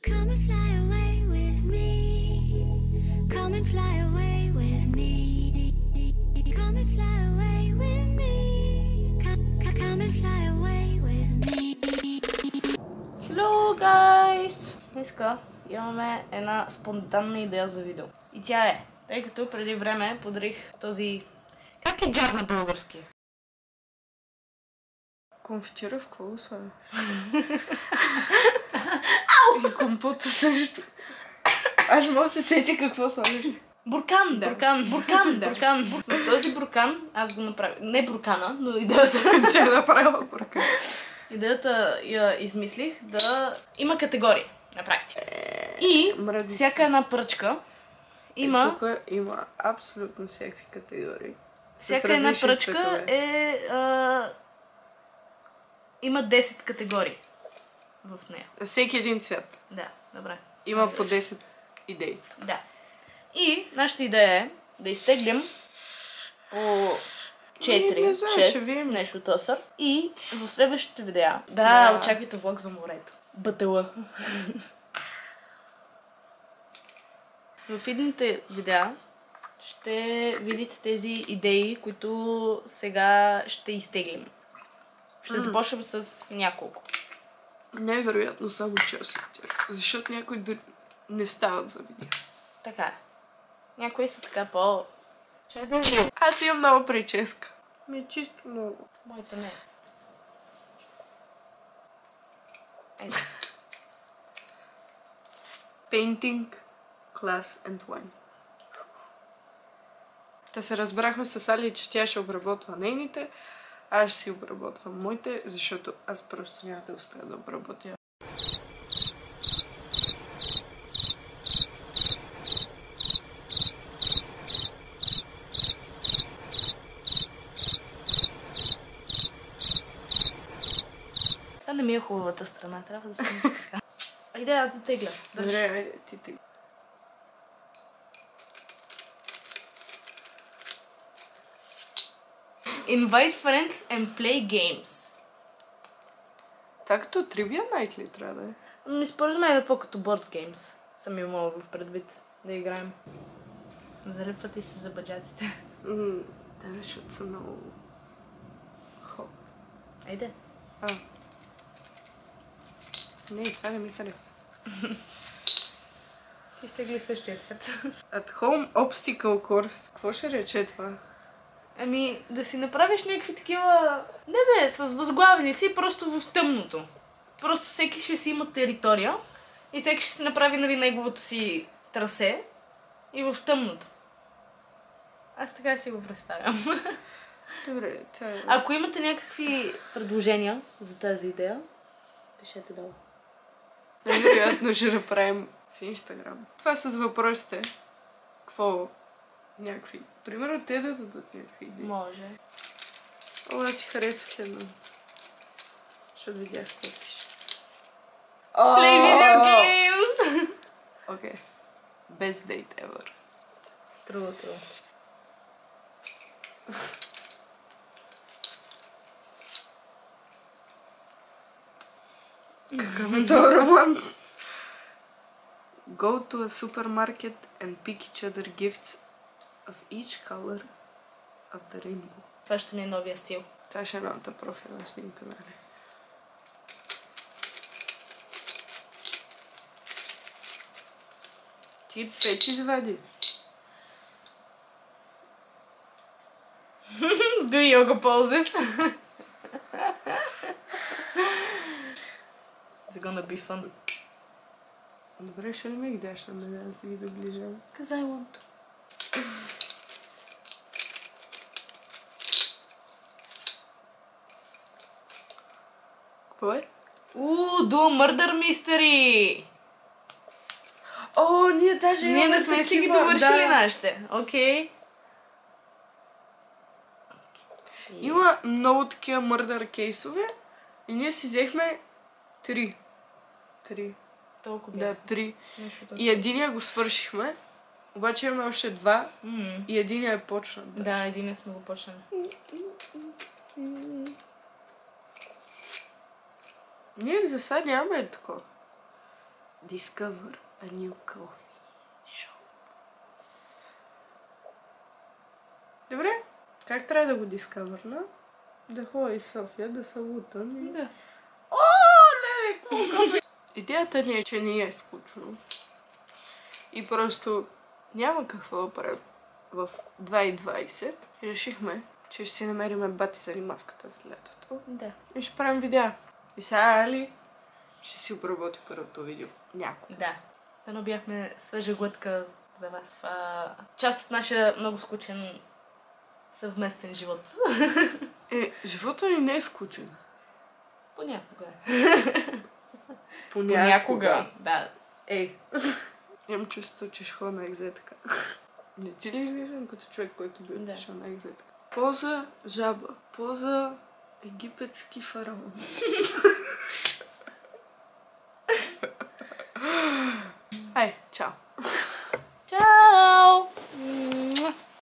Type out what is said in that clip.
Come and fly away with me. Come and fly away with me. Come and fly away with me. Come and fly away with me. Hello, guys! Днеска имаме една спонтанна идея за видео. И тя е, тъй като преди време подарих този... Как е джар на български? Конфитюра в какво слагаш? И компота също. Аз мога да се сетя какво слагаш. Буркан, да. Буркан. В този буркан аз го направих. Не буркана, но идеята... Тя е направила буркан. Идеята я измислих да има категории на практика. И всяка една пръчка има... Тук има абсолютно всякакви категории. Всяка една пръчка има 10 категории в нея. Всеки един цвят. Да, добре. Има по 10 идеи. Да. И нашата идея е да изтеглим по 4-6 нещо тосър. И в следващите видеа очаквайте влог за морето. БТЛ. В идните видеа ще видите тези идеи, които сега ще изтеглим. Ще започнем с няколко. Най-вероятно само част от тях. Защото някои не стават за видео. Така е. Някои са така по... Аз имам нова прическа. Ми е чисто много. Моята не е. Painting, Class and Wine. Та се разбрахме с Али, че тя ще обработва нейните, аз ще си обработвам моите, защото аз просто няма да успея да обработя. Това не ми е хубавата страна, трябва да съм така. Айде аз да тегля. Добре, айде, ти тегля. Invite friends and play games. Това като Trivia Night ли трябва да е? Според мен е по-като board games. Съм имала в предвид да играем. Залепвате се за баджатите. Да, защото са много... Хоп. Айде. Не, това не ми хареса. Ти стегли същия цвет. At Home Obstacle Course. Какво ще рече това? Ами, да си направиш някакви такива... Не бе, с възглавници, просто в тъмното. Просто всеки ще си има територия и всеки ще си направи, нали, неговото си трасе и в тъмното. Аз така си го представям. Добре, това е... Ако имате някакви предложения за тази идея, пишете долу. Най-вероятно ще направим в Инстаграм. Това с въпросите. Какво? Някакви. Примерно те да дадат някакви идеи. Може. О, аз си харесвах едно. Защото видях какво пише. Play video games! Окей. Best date ever. Трудно. Какъв е този роман? Go to a supermarket and pick each other gifts of each color of the rainbow. Това ще ми е новия стил. Това ще е новата профилна снимка, нали? Ти 5 извади. Do yoga poses. It's gonna be fun. Добре, ще ли ме ги даш на мен, аз да ги доближам? Cause I want to. Какво е? Do Murder Mystery! О, ние даже Ние не сме си ги довършили нашите. Окей. Има много такива мърдър кейсове и ние си взехме 3. Толкова Да, 3. И единия го свършихме, обаче имаме още 2 и единия е почнат. Да, единия сме го почнали. Ние за сега нямаме такова. discover a new coffee shop. Добре, как трябва да го дискавърна? Да ходя из София, да се лутам и... Да. Идеята ни е, че не е скучно. И просто няма какво да правим в 2020. И решихме, че ще си намериме бати занимавката за лятото. Да. И ще правим видеа. И сега Али ще си обработи първото видео. Някой. Да. Дано бяхме свежа глътка за вас. Част от нашия много скучен съвместен живот. Живота ни не е скучен. Понякога. Понякога. Да. Имам чувство, че ще ходя на екзетка. Не ти ли изглеждам като човек, който би отишъл на екзетка? Поза жаба. Поза египетски фараон. Ай, чао.